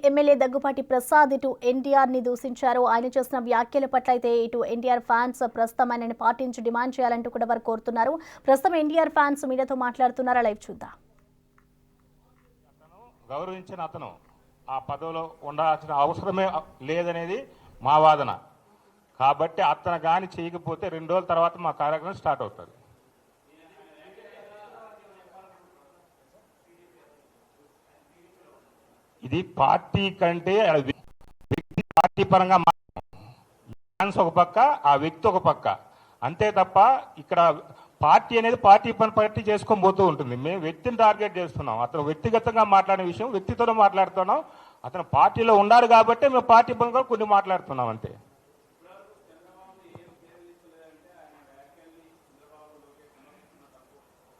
MLA Daggubati Prasad ఇటు ఎన్టీఆర్ ని దూషించారు. ఆయన చేసిన వ్యాఖ్యల పట్ల అయితే ఇటు ఎన్టీఆర్ ఫ్యాన్స్ ప్రస్తుతం ఆయన పార్టీ నుంచి డిమాండ్ చేయాలంటూ కూడా వారు కోరుతున్నారు. ప్రస్తుతం ఎన్టీఆర్ ఫ్యాన్స్ మీడియాతో మాట్లాడుతున్నారు. లైవ్ చూద్దాం. గౌరవించిన అతను ఆ పదవిలో ఉండాల్సిన అవసరమే లేదనేది మా వాదన. కాబట్టి అతను కానీ చేయకపోతే 2 రోజుల తర్వాత మా కార్యక్రమం స్టార్ట్ అవుతుంది. ఇది పార్టీ కంటే వ్యక్తి పార్టీ పరంగా ఫ్యాన్స్ ఒక పక్క, ఆ వ్యక్తి ఒక పక్క, అంతే తప్ప ఇక్కడ పార్టీ అనేది పార్టీ పని పార్టీ చేసుకొని పోతూ ఉంటుంది. మేము వ్యక్తిని టార్గెట్ చేస్తున్నాం. అతను వ్యక్తిగతంగా మాట్లాడిన విషయం వ్యక్తితోనే మాట్లాడుతున్నాం. అతను పార్టీలో ఉండాలి కాబట్టి మేము పార్టీ పరంగా కొన్ని మాట్లాడుతున్నాం అంతే.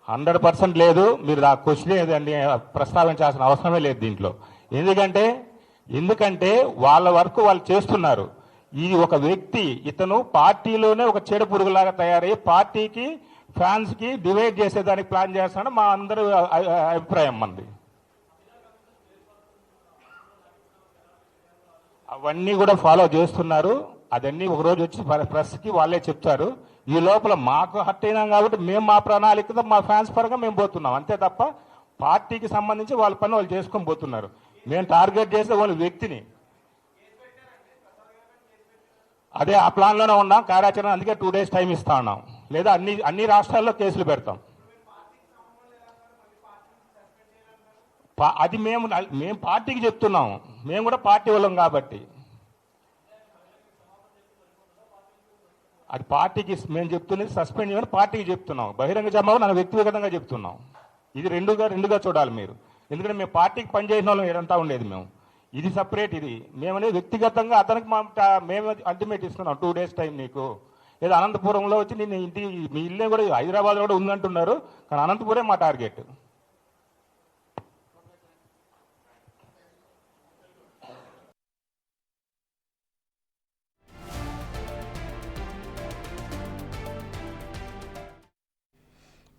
హండ్రెడ్ 100% లేదు. మీరు ఆ క్వశ్చన్ ఏదండి ప్రస్తావించాల్సిన అవసరమే లేదు దీంట్లో. ఎందుకంటే వాళ్ళ వరకు వాళ్ళు చేస్తున్నారు. ఈ ఒక వ్యక్తి ఇతను పార్టీలోనే ఒక చెడు పురుగులాగా తయారయ్యి పార్టీకి ఫ్యాన్స్కి డివైడ్ చేసేదానికి ప్లాన్ చేస్తానని మా అందరి అభిప్రాయం మంది. అవన్నీ కూడా ఫాలో చేస్తున్నారు. అదన్నీ ఒకరోజు వచ్చి ప్రెస్కి వాళ్ళే చెప్తారు. ఈ లోపల మాకు హర్ట్ అయినాం కాబట్టి మేము మా ప్రణాళికతో మా ఫ్యాన్స్ పరంగా మేము పోతున్నాం అంతే తప్ప పార్టీకి సంబంధించి వాళ్ళ పని వాళ్ళు చేసుకొని పోతున్నారు. మేము టార్గెట్ చేసే వాళ్ళ వ్యక్తిని అదే ఆ ప్లాన్లోనే ఉన్నాం. కార్యాచరణ అందుకే 2 days టైం ఇస్తా ఉన్నాం. లేదా అన్ని రాష్ట్రాల్లో కేసులు పెడతాం. అది మేము పార్టీకి చెప్తున్నాం. మేము కూడా పార్టీ వాళ్ళం కాబట్టి అది పార్టీకి మేము చెప్తున్నది సస్పెండ్ చేయమని పార్టీకి చెప్తున్నాం. బహిరంగ జమావు నన్ను వ్యక్తిగతంగా చెప్తున్నాం. ఇది రెండుగా చూడాలి మీరు. ఎందుకంటే మేము పార్టీకి పనిచేసిన వాళ్ళం ఏదంతా ఉండేది. మేము ఇది సపరేట్. ఇది మేమనేది వ్యక్తిగతంగా అతనికి మేము అల్టిమేట్ ఇస్తున్నాం. 2 days టైం నీకు. లేదా అనంతపురంలో వచ్చి నేను ఇంటి మీ ఇల్లే కూడా హైదరాబాద్లో కూడా ఉందంటున్నారు. కానీ అనంతపురం మా టార్గెట్.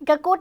ఇక